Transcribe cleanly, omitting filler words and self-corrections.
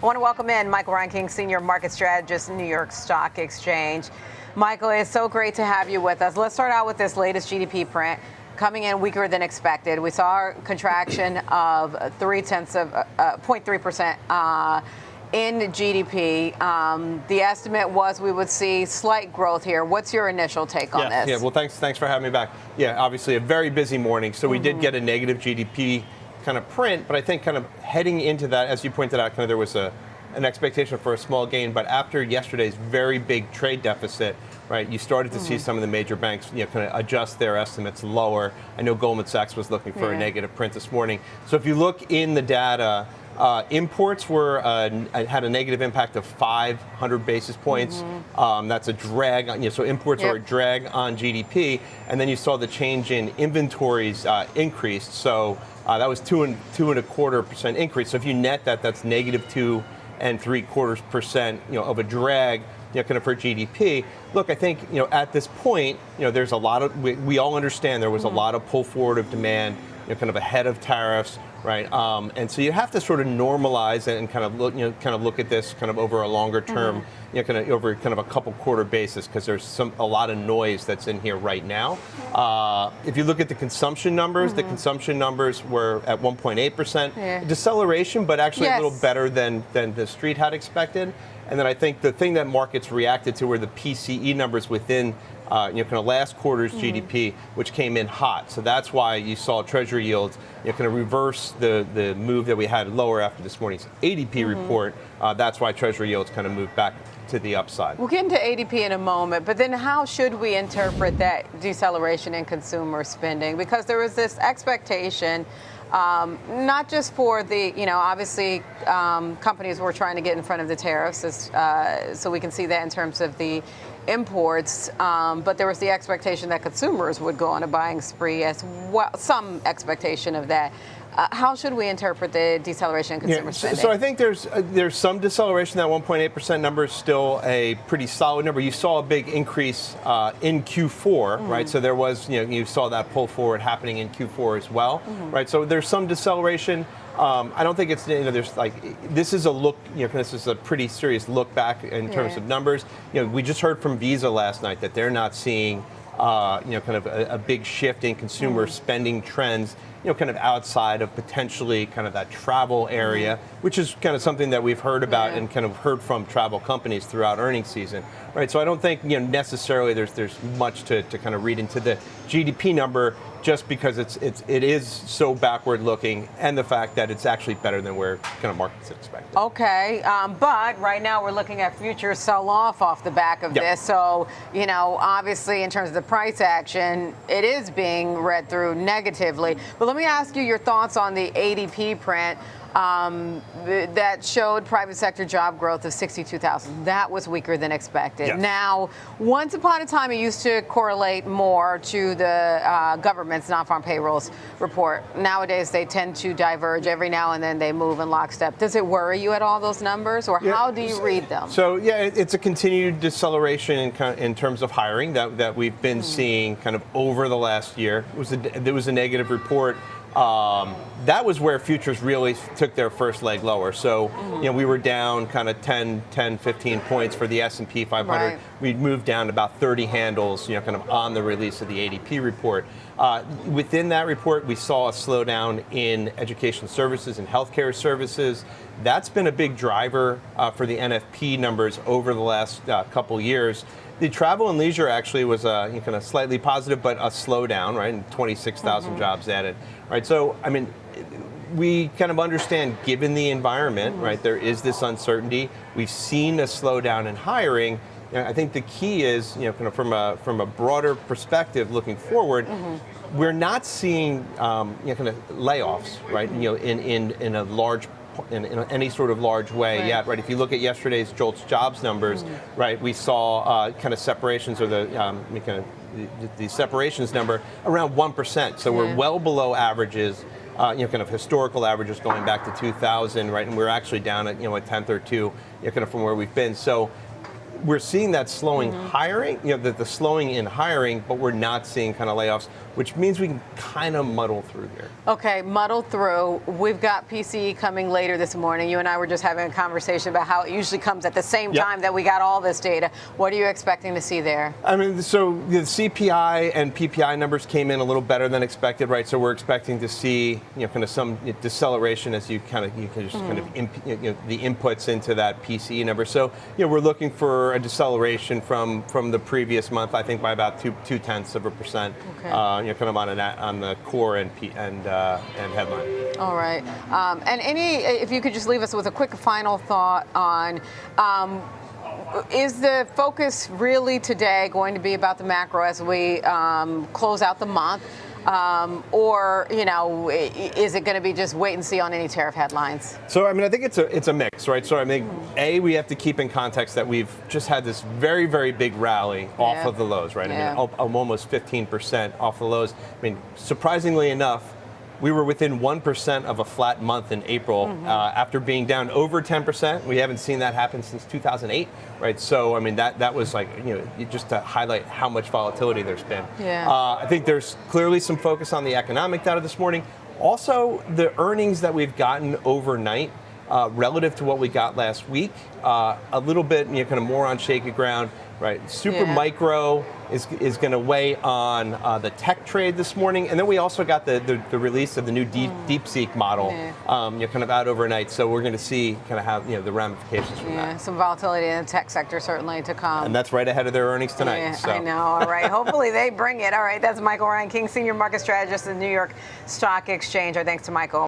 I want to welcome in Michael Reinking, Senior Market Strategist, New York Stock Exchange. Michael, it's so great to have you with us. Let's start out with this latest GDP print coming in weaker than expected. We saw a contraction of 0.3% in GDP. The estimate was we would see slight growth here. What's your initial take on this? Yeah, well, thanks for having me back. Yeah, obviously a very busy morning. So we did get a negative GDP kind of print, but I think kind of heading into that, as you pointed out, kind of there was an expectation for a small gain. But after yesterday's very big trade deficit, right, you started to see some of the major banks, kind of adjust their estimates lower. I know Goldman Sachs was looking for a negative print this morning. So if you look in the data, imports had a negative impact of 500 basis points. That's a drag on, so imports are a drag on GDP. And then you saw the change in inventories increased. So that was 2.25% increase. So if you net that, that's negative 2.75% of a drag, kind of for GDP. Look, I think at this point, there's a lot of we all understand there was a lot of pull forward of demand, kind of ahead of tariffs, right? And so you have to sort of normalize it and kind of look at this kind of over a longer term, kind of over kind of a couple quarter basis, because there's a lot of noise that's in here right now. If you look at the consumption numbers, the consumption numbers were at 1.8%, deceleration, but actually a little better than the street had expected. And then I think the thing that markets reacted to were the PCE numbers within kind of last quarter's GDP, which came in hot. So that's why you saw Treasury yields kind of reverse the move that we had lower after this morning's ADP report. That's why Treasury yields kind of moved back to the upside. We'll get into ADP in a moment, but then how should we interpret that deceleration in consumer spending? Because there was this expectation, not just for the, obviously companies were trying to get in front of the tariffs, so we can see that in terms of the imports, but there was the expectation that consumers would go on a buying spree as well, some expectation of that. How should we interpret the deceleration in consumer spending? So I think there's some deceleration. That 1.8% number is still a pretty solid number. You saw a big increase in Q4, right? So there was, you saw that pull forward happening in Q4 as well, right? So there's some deceleration. I don't think it's, there's this is a look, this is a pretty serious look back in terms of numbers. We just heard from Visa last night that they're not seeing, kind of a big shift in consumer spending trends, kind of outside of potentially kind of that travel area, which is kind of something that we've heard about and kind of heard from travel companies throughout earnings season, right? So I don't think, necessarily there's much to kind of read into the GDP number, just because it is so backward looking, and the fact that it's actually better than where kind of markets expected. Okay, but right now we're looking at futures sell off the back of this. So, obviously in terms of the price action, it is being read through negatively. But let me ask you your thoughts on the ADP print. That showed private sector job growth of 62,000. That was weaker than expected. Yes. Now, once upon a time, it used to correlate more to the government's non-farm payrolls report. Nowadays, they tend to diverge. Every now and then, they move in lockstep. Does it worry you at all, those numbers, or how do you read them? So, it's a continued deceleration in terms of hiring that we've been seeing kind of over the last year. There was a negative report. That was where futures really took their first leg lower. So, we were down kind of 10, 15 points for the S&P 500. Right. We moved down about 30 handles, kind of on the release of the ADP report. Within that report, we saw a slowdown in education services and healthcare services. That's been a big driver for the NFP numbers over the last couple years. The travel and leisure actually was kind of slightly positive, but a slowdown, right? And 26,000 jobs added, right? So, I mean, we kind of understand, given the environment, right? There is this uncertainty. We've seen a slowdown in hiring. I think the key is, kind of from a broader perspective, looking forward, we're not seeing, kind of layoffs, right? In a large. In any sort of large way yet, right? If you look at yesterday's JOLTS jobs numbers, right, we saw kind of separations, or the separations number around 1%. So we're well below averages, kind of historical averages going back to 2000, right? And we're actually down at a tenth or two, kind of from where we've been. So we're seeing that slowing hiring, the slowing in hiring, but we're not seeing kind of layoffs, which means we can kind of muddle through here. Okay, muddle through. We've got PCE coming later this morning. You and I were just having a conversation about how it usually comes at the same time that we got all this data. What are you expecting to see there? I mean, so the CPI and PPI numbers came in a little better than expected, right? So we're expecting to see, kind of some deceleration as you can just kind of the inputs into that PCE number. So, we're looking for a deceleration from the previous month, I think by about 0.2%. Okay. Kind of on the core and headline. All right. And if you could just leave us with a quick final thought on, is the focus really today going to be about the macro as we close out the month? Or, is it going to be just wait and see on any tariff headlines? So, I mean, I think it's a mix, right? So, I mean, we have to keep in context that we've just had this very, very big rally off of the lows, right? I mean, almost 15% off the lows. I mean, surprisingly enough, we were within 1% of a flat month in April after being down over 10%. We haven't seen that happen since 2008, right? So, I mean, that was like, just to highlight how much volatility there's been. Yeah. I think there's clearly some focus on the economic data this morning. Also, the earnings that we've gotten overnight relative to what we got last week, a little bit, kind of more on shaky ground. Right, super micro is going to weigh on the tech trade this morning, and then we also got the release of the new DeepSeek model, kind of out overnight. So we're going to see kind of how the ramifications from that. Some volatility in the tech sector certainly to come. And that's right ahead of their earnings tonight. Yeah, so. I know. All right, hopefully they bring it. All right, that's Michael Reinking, Senior Market Strategist at the New York Stock Exchange. Our thanks to Michael.